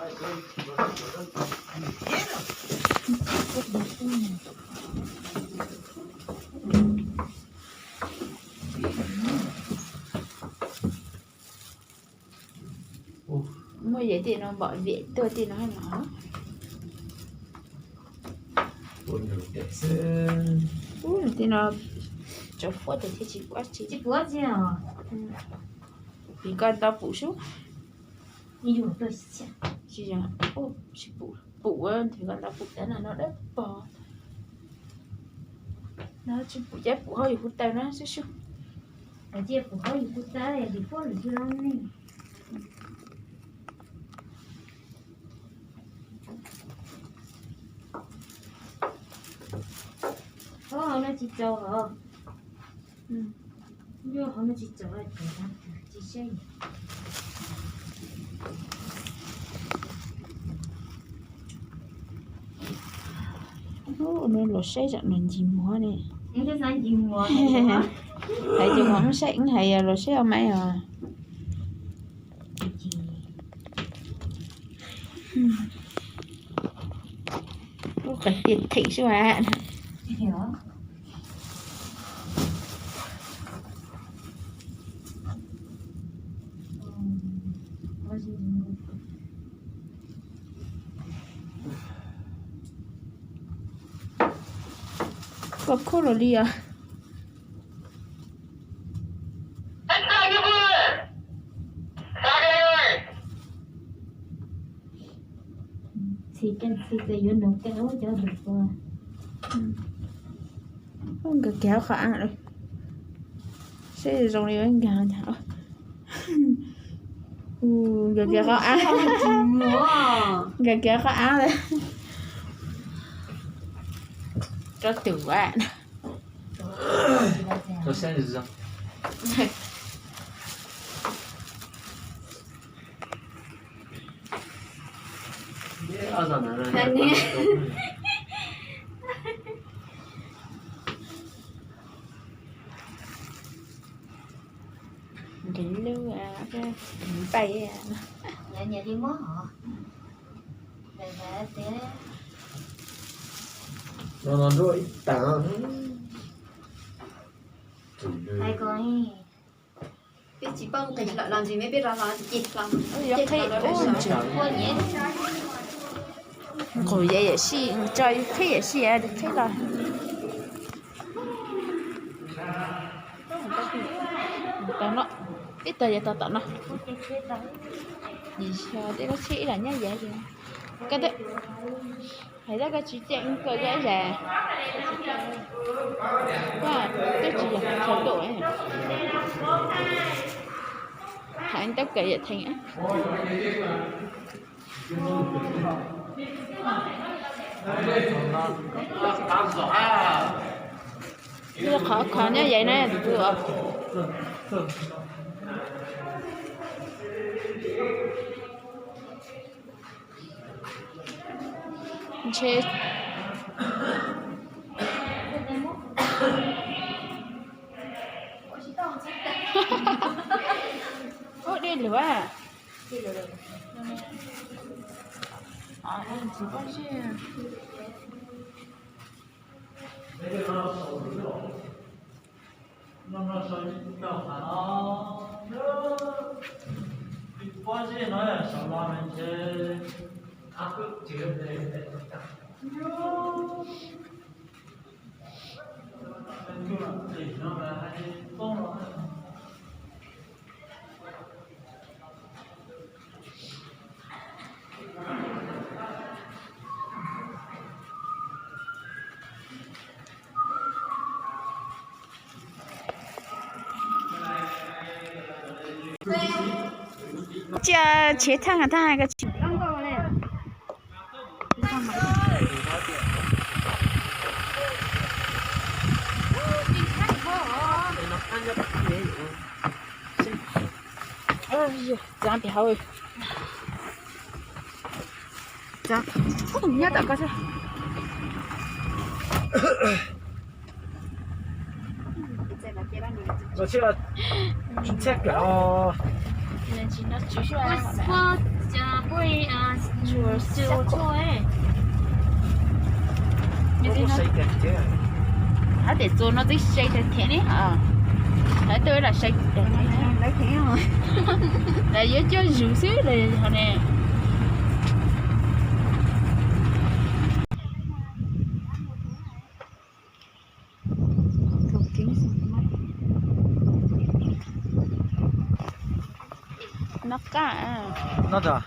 Mua vậy thì nó bỏ viện tôi thì nó hay nó. Thì nó cho phốt thì chỉ quá chỉ quá chứ à? Vì con tao phụ xuống. Nhiều tôi sẽ Chị rằng chị phụ thì con tao phụ thế là nó đất bò. Nó chỉ phụ chết phụ hơi phụ tay nó chút chút. ở chia phụ hơi phụ tay thì phụ được chưa nè. Nó chỉ cho hả? Nhưng nó chỉ cho là cái đó chỉ xây. Nó lột xây chẳng nên gì mua nè. Những cái gì mua Thầy chứ không xây thầy lột xây ở mấy à. Nó phải tiền thị chứ mà. hiểu. Có cô rồi đi à? Thì cái vô nấu kéo cho được qua. Không cái kéo khó ăn rồi. Sẽ dùng đi anh gà thảo. Cái kéo khó ăn. Cái kéo khó ăn đấy. Cho tử bạn. Tôi sẽ được rồi. Dính lưu cái bay Nhà đi mất hả? Để thế. Nó rối tao. Hai con biết chỉ bông thành lợi làm gì mới biết là chịt làm Ôi thấy ôi trời. con nhé. Ngồi vậy也是 chơi thấy也是à thấy là tao nó ít tờ vậy tao nó gì sao để nó chỉ là nhá vậy cái đấy thấy đó cái chỉ chạy cái dễ dàng và cái chỉ là số độ ấy anh tất cả vậy thành á Đưa khó như vậy nè vừa chết ôi đi lửa à chỉ có gì nó sao đâu hả nó quá gì nói là sao lo mình chơi cứ chỉ để nó là hay không rồi chế thang à thang cái chị dám bị hơi dám không nhớ đã có sao nó chỉ là chuyện chết cả 人家那继续来好了。我会就错哎，他得做那啲細嘅田呢嚇，睇對啦細嘅田。lấy thế rồi. Là với cho rượu xíu là hồi nè. Nó cá à. Nó rồi.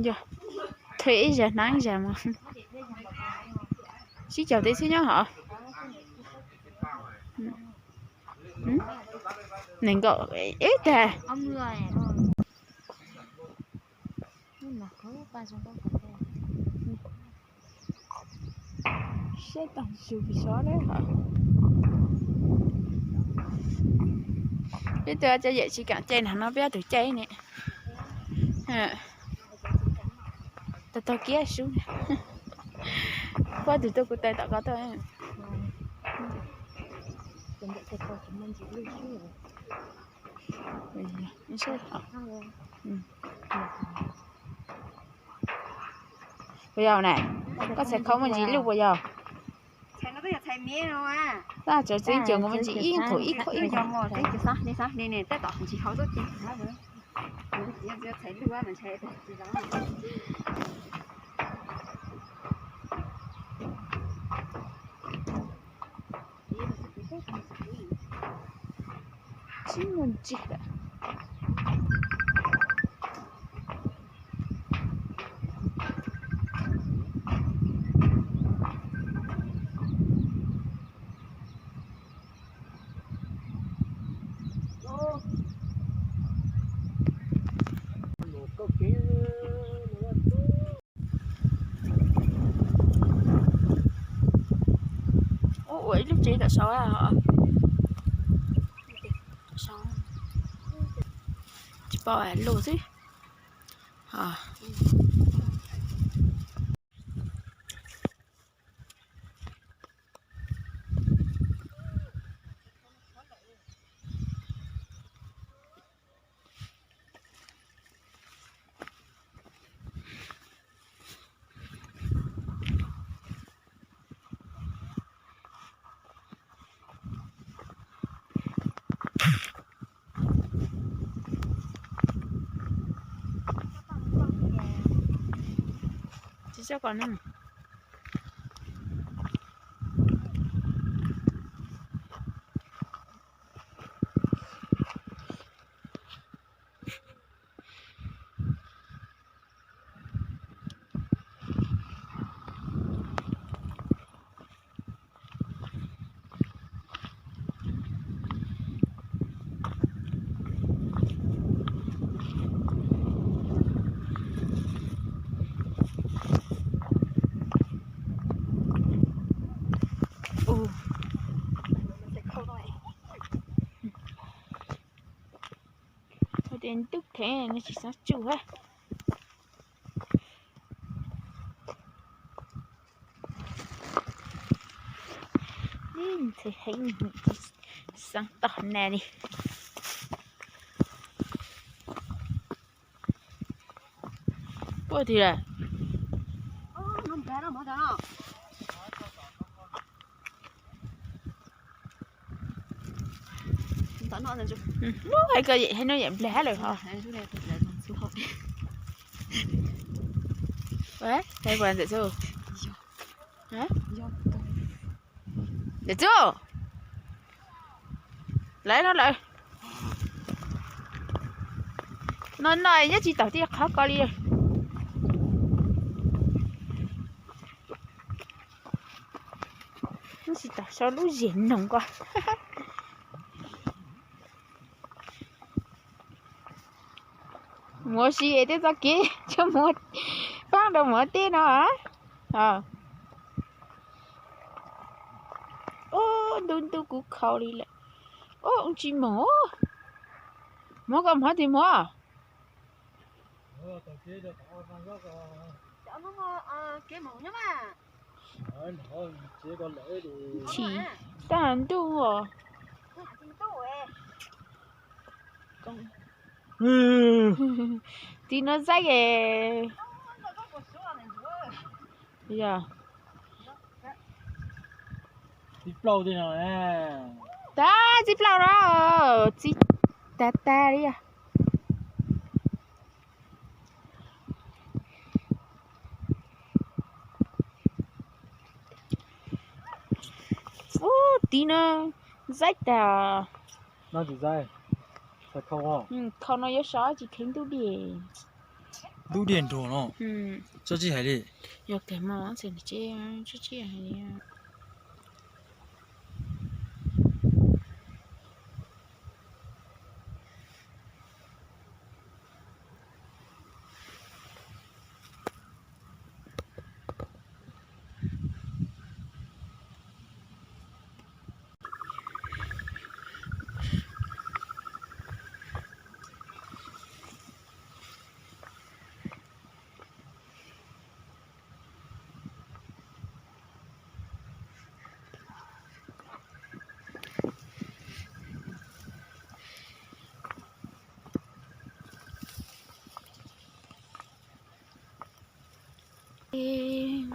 Dạ. Thủy giờ nắng giờ mà. Xin chào tí xíu nhá hả? Nên có ít à. ông người nhưng mà có ba trong con cà phê Sẽ tặng siêu bị xóa đấy hả? Biết tôi cho vậy chỉ cả trên nó bé từ cháy nè. Tao kia xuống. Qua từ tôi của tay tạo có tôi. Nó sẽ hả? Bây giờ này, có sẽ không mình chỉ lúc bây giờ. Thầy nó bây giờ thầy mía rồi à. Ta trở trên trường của mình chỉ yên thổi ít Bây giờ mà thấy cái sao, đi sao, đi nè, tới tọt chỉ khó tốt chứ. Giờ thầy lúc qua mình thầy thì đó. chỉ mình chỉ là ủa lúc chị tại sao à hả? Sao? Chị bảo là lô chứ? Hả? Sao còn nữa? Đến tức thế này nó chỉ sao chủ á. Nhìn thấy hình sáng tỏ này đi. Ủa thì là Nó bé đâu mà đó. Nó là nó hay cơ vậy hay nó giảm lá rồi hả? Đấy, đây còn để chưa? Hả? Để chưa? Lấy nó lại. Nó này nhất chỉ tao tiếc khó coi đi. Nó chỉ tao sao nó diễn nồng quá. Mua gì để tao kia cho mua bán đâu mua tiền nữa hả? Ô đun tôi cũng khâu đi lại ông chị mỏ cầm hết thì mỏ tao kia cho tao ăn rất là Chợ nó kia màu nhá mà. thôi chỉ có lễ thì chỉ tàn tu à con thì nó dạy kìa bây giờ đi lâu thế nào nè ta chip lao đó chip ta đi à ô tí nó dạy ta nó chỉ dây phải không không nó yếu sao chỉ khen tu điện đủ điện đồ nó cho chị hay đi giờ cái món sẽ chơi hay đi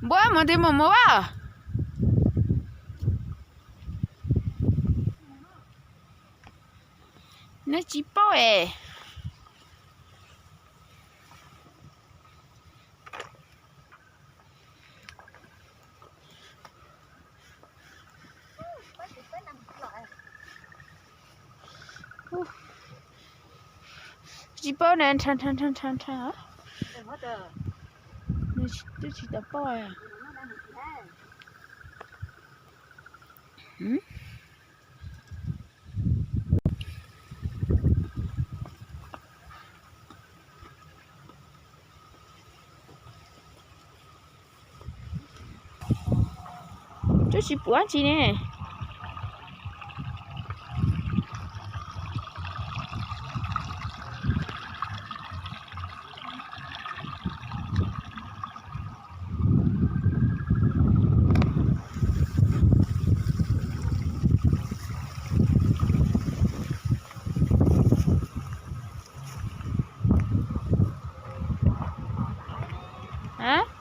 bố mà đi mà mua à nó chỉ bao chỉ bao này thằng hả nó chỉ tập bao à这是不安全呢。啊？